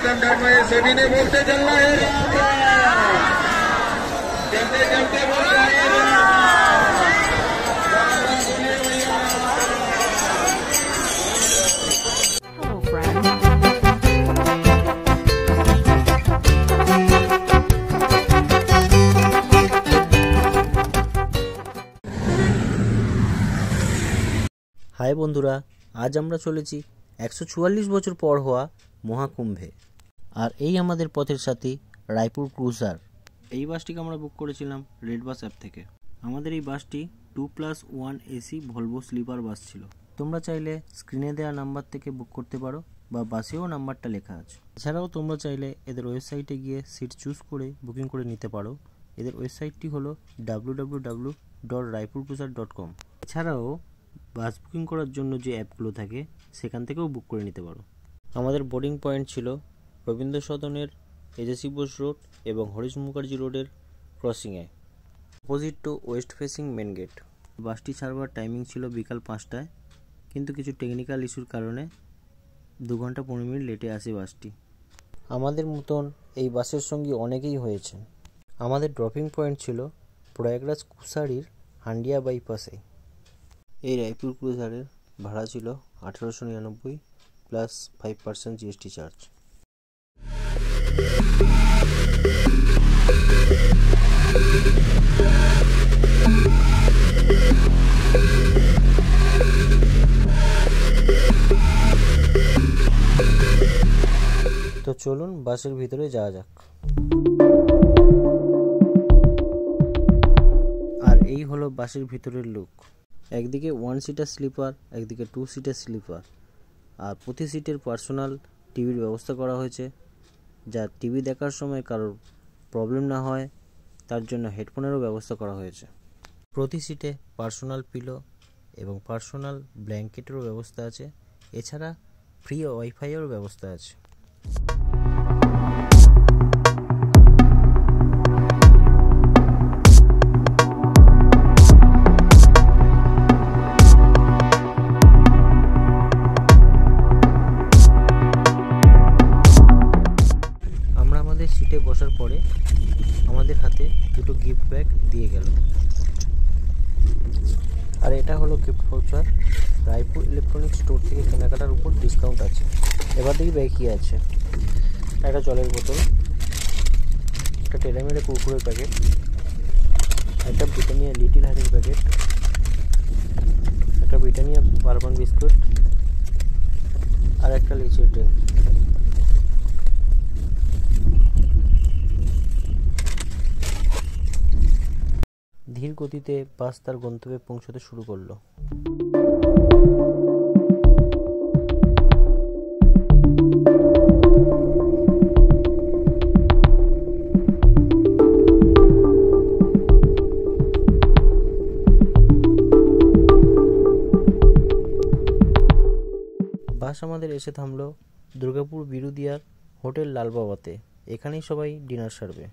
ठंडा में सभी ने बोलते चलना है, चलते चलते बोलना है। হাই বন্ধুরা, আজ আমরা চলেছি 144 বছর পর হওয়া মহাকুম্ভে। আর এই আমাদের পথের সাথী রায়পুর ক্রুজার। এই বাসটিকে আমরা বুক করেছিলাম রেড বাস অ্যাপ থেকে। আমাদের এই বাসটি 2+1 এসি ভলভো স্লিপার বাস ছিল। তোমরা চাইলে স্ক্রিনে দেওয়া নাম্বার থেকে বুক করতে পারো বা বাসেও নাম্বারটা লেখা আছে। এছাড়াও তোমরা চাইলে এদের ওয়েবসাইটে গিয়ে সিট চুজ করে বুকিং করে নিতে পারো। এদের ওয়েবসাইটটি হলো www.raipurcruiser.com। এছাড়াও বাস বুকিং করার জন্য যে অ্যাপগুলো থাকে সেখান থেকেও বুক করে নিতে পারো। আমাদের বোর্ডিং পয়েন্ট ছিল রবীন্দ্র সদনের এজেসি বোস রোড এবং হরিশ মুখার্জি রোডের ক্রসিংয়ে, opposite to west facing main gate. বাসটি ছাড়বার টাইমিং ছিল বিকাল 5টায়, কিন্তু কিছু টেকনিক্যাল ইস্যুর কারণে 2 ঘন্টা 15 মিনিট লেটে আসে বাসটি। আমাদের মতন এই বাসের সঙ্গে অনেকেই হয়েছে। আমাদের ড্রপিং পয়েন্ট ছিল প্রয়াগরাজ কুসারির হান্ডিয়া বাইপাসে। এই রায়পুর ক্রুজারের ভাড়া ছিল 1899 প্লাস 5% জিএসটি চার্জ। তো চলুন বাসের ভিতরে যাওয়া যাক। আর এই হলো বাসের ভিতরের লুক। একদিকে 1 সিটার স্লিপার, একদিকে 2 সিটার স্লিপার। আর প্রতি সিটের পার্সোনাল টিভির ব্যবস্থা করা হয়েছে, যা টিভি দেখার সময় কারোর প্রবলেম না হয় তার জন্য হেডফোনেরও ব্যবস্থা করা হয়েছে। প্রতি সিটে পার্সোনাল পিলো এবং পার্সোনাল ব্ল্যাঙ্কেটেরও ব্যবস্থা আছে। এছাড়া ফ্রি ওয়াইফাইয়েরও ব্যবস্থা আছে। সিটে বসার পরে আমাদের হাতে দুটো গিফট ব্যাগ দিয়ে গেল। আর এটা হলো gift voucher. Raipur electronic store থেকে কেনাকাটার উপর ডিসকাউন্ট আছে। এবার দেখি ব্যাগ কী আছে। একটা জলের বোতল, একটা টেরামেরে কুরকুরের প্যাকেট, একটা ব্রিটানিয়া লিটিল হার্টের প্যাকেট, একটা ব্রিটানিয়া বারবান বিস্কুট, আর একটা লিচির ড্রিঙ্ক। ধীর গতিতে বাস তার গন্তব্যে পৌঁছতে শুরু করলো। বাস আমাদের এসে থামলো দুর্গাপুর বিরুদিয়ার হোটেল লালবাবাতে। এখানেই সবাই ডিনার সারবে।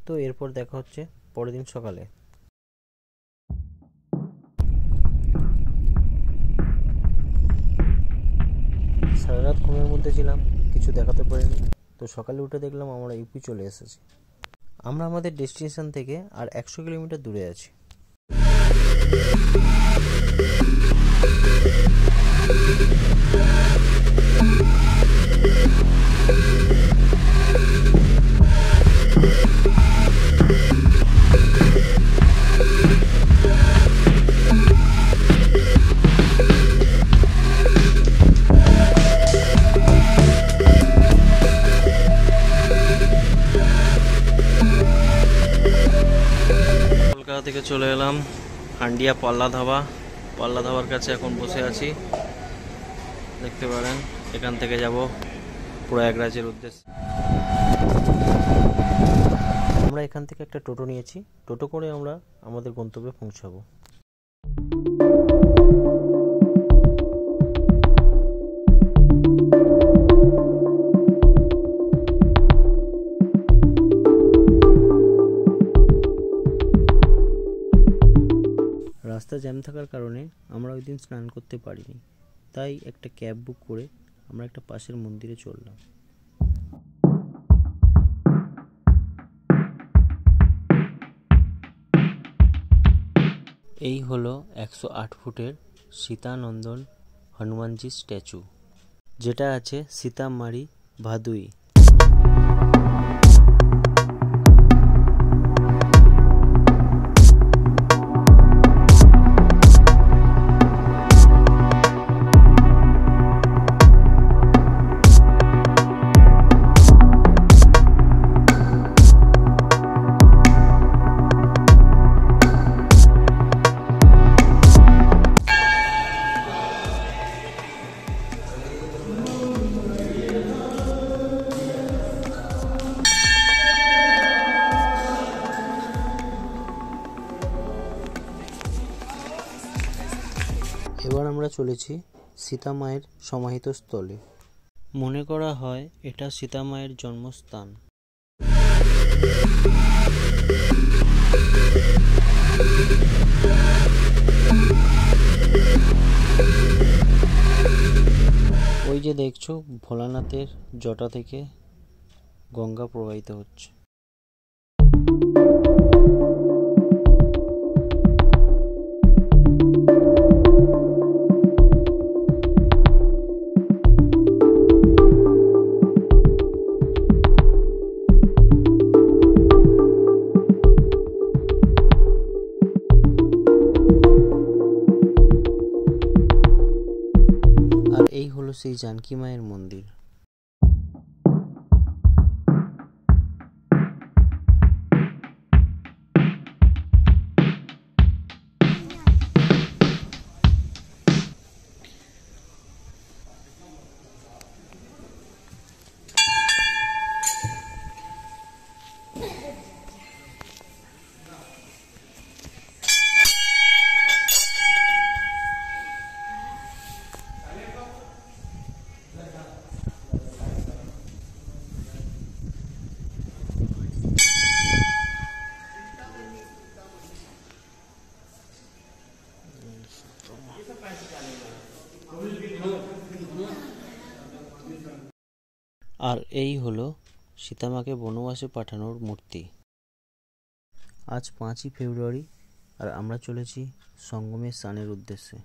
তো এরপর দেখা হচ্ছে পরের দিন সকালে। সারা রাত ঘুমের মধ্যে ছিলাম, কিছু দেখাতে পারিনি। তো সকালে উঠে দেখলাম আমরা ইউপি চলে এসেছি। আমরা আমাদের ডেস্টিনেশন থেকে আর 100 কিলোমিটার দূরে আছি। কলকাতা থেকে চলে এলাম হান্ডিয়া পাল্লা ধাবা। পাল্লা ধাবার কাছে এখন বসে আছি, দেখতে পারেন। এখান থেকে যাব প্রয়াগরাজের উদ্দেশ্যে। আমরা এখান থেকে একটা টোটো নিয়েছি। টোটো করে আমরা আমাদের গন্তব্যে পৌঁছাবো। রাস্তা জ্যাম থাকার কারণে আমরা ওই দিন স্নান করতে পারিনি, তাই একটা ক্যাব বুক করে আমরা একটা পাশের মন্দিরে চললাম। এই হলো 108 ফুটের সীতানন্দন হনুমানজি স্ট্যাচু, যেটা আছে সীতামারি ভাদুই। এবার আমরা চলেছি সীতা মায়ের সমাহিত স্থলে। মনে করা হয় এটা সীতা মায়ের জন্মস্থান। ওই যে দেখছো ভোলানাথের জটা থেকে গঙ্গা প্রবাহিত হচ্ছে। আর এই হলো সেই জানকী মায়ের মন্দির। আর এই হলো সীতামাকে বনবাসে পাঠানোর মূর্তি। আজ 5ই ফেব্রুয়ারি আর আমরা চলেছি সঙ্গমে স্নানের উদ্দেশ্যে।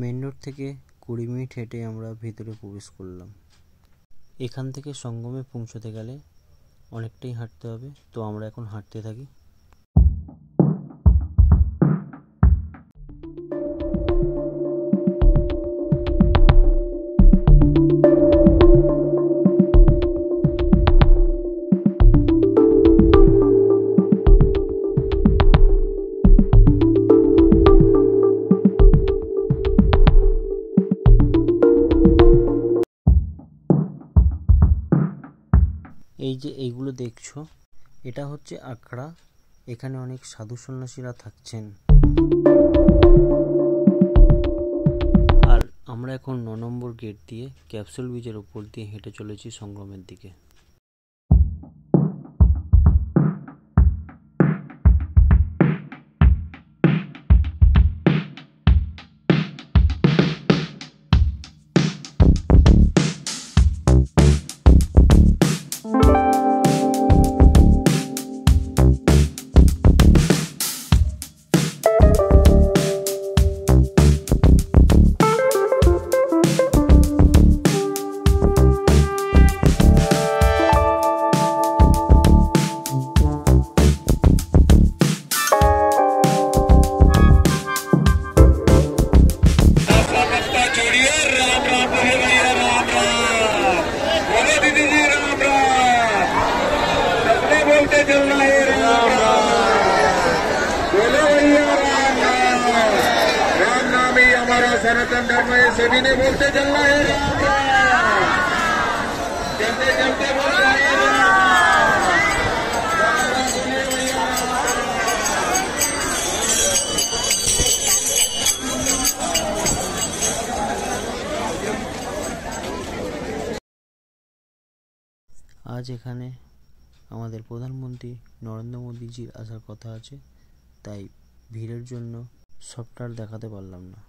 মেন রোড থেকে 20 মিনিট হেঁটে আমরা ভিতরে প্রবেশ করলাম। এখান থেকে সঙ্গমে পৌঁছতে গেলে অনেকটাই হাঁটতে হবে, তো আমরা এখন হাঁটতে থাকি। এই যে এইগুলো দেখছো, এটা হচ্ছে আখড়া। এখানে অনেক সাধু সন্ন্যাসীরা থাকছেন। আর আমরা এখন 9 নম্বর গেট দিয়ে ক্যাপসুল ব্রিজের উপর দিয়ে হেঁটে চলেছি সঙ্গমের দিকে। सनातन धर्म है, सभी ने बोलते चलना है। चलते चलते बोल रहे हैं। আজ এখানে আমাদের প্রধানমন্ত্রী নরেন্দ্র মোদীজির আসার কথা আছে, তাই ভিড়ের জন্য সবটা আর দেখাতে পারলাম না।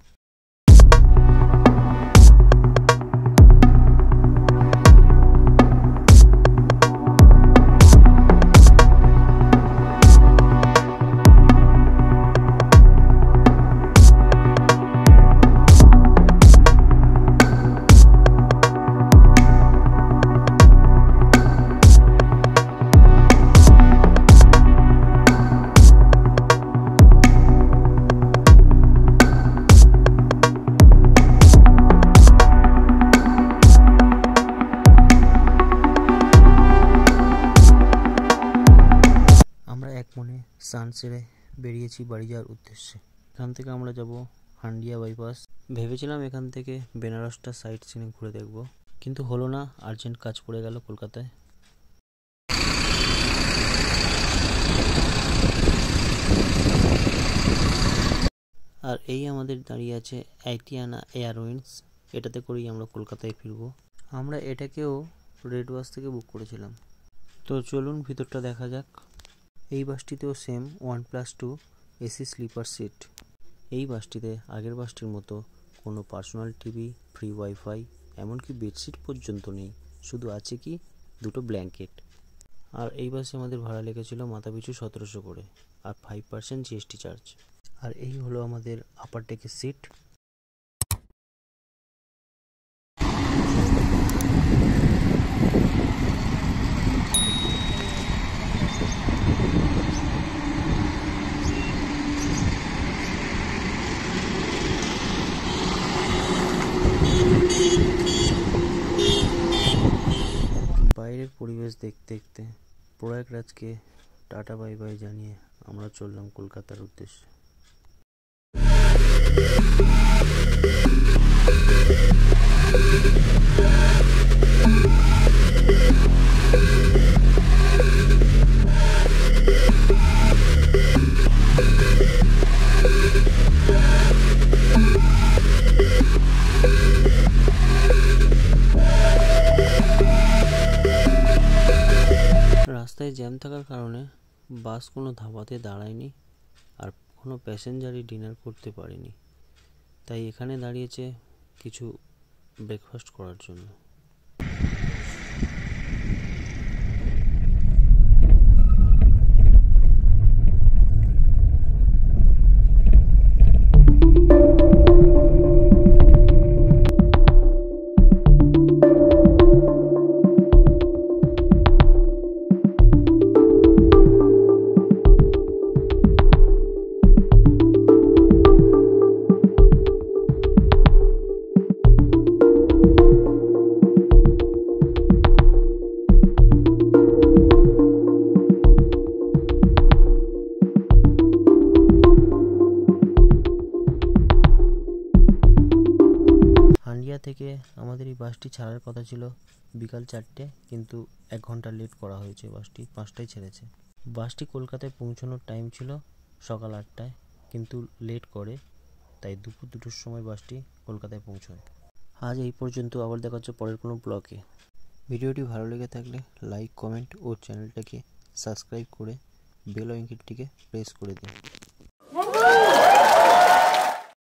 এক মনে স্নান সেরে বেরিয়েছি বাড়ি যাওয়ার উদ্দেশ্যে। এখান থেকে আমরা যাব হান্ডিয়া বাইপাস। ভেবেছিলাম এখান থেকে বেনারসটা সাইট সিনে ঘুরে দেখব, কিন্তু হলো না, আর্জেন্ট কাজ পড়ে গেল কলকাতায়। আর এই আমাদের দাঁড়িয়ে আছে এটিয়ানা এয়ারওয়েজ, এটাতে করেই আমরা কলকাতায় ফিরব। আমরা এটাকেও রেড বাস থেকে বুক করেছিলাম। তো চলুন ভিতরটা দেখা যাক। এই বাসটিতেও সেম 1+2 এসি স্লিপার সিট। এই বাসটিতে আগের বাসটির মতো কোনো পার্সোনাল টিভি, ফ্রি ওয়াইফাই, এমনকি বেডশিট পর্যন্ত নেই, শুধু আছে কি 2টো ব্ল্যাঙ্কেট। আর এই বাসে আমাদের ভাড়া লেগেছিল মাথাপিছু 1700 করে, আর 5% জিএসটি চার্জ। আর এই হলো আমাদের আপার ডেকের সিট। বাইরের পরিবেশ দেখতে দেখতে প্রয়াগরাজকে টাটা বাই বাই জানিয়ে আমরা চললাম কলকাতার উদ্দেশ্যে। রাস্তায় জ্যাম থাকার কারণে বাস কোনো ধাবাতে দাঁড়ায়নি, আর কোনো প্যাসেঞ্জারই ডিনার করতে পারেনি, তাই এখানে দাঁড়িয়েছে কিছু ব্রেকফাস্ট করার জন্য। হান্ডিয়া থেকে আমাদের এই বাসটি ছাড়ার কথা ছিল বিকাল 4টে, কিন্তু 1 ঘন্টা লেট করা হয়েছে। বাসটি 5টায় ছেড়েছে। বাসটি কলকাতায় পৌঁছানোর টাইম ছিল সকাল 8টায়, কিন্তু লেট করে, তাই দুপুর 2টোর সময় বাসটি কলকাতায় পৌঁছয়। আজ এই পর্যন্ত, আবার দেখা হচ্ছে পরের কোনো ব্লগে। ভিডিওটি ভালো লেগে থাকলে লাইক, কমেন্ট ও চ্যানেলটাকে সাবস্ক্রাইব করে বেল আইকনটিকে প্রেস করে দিন।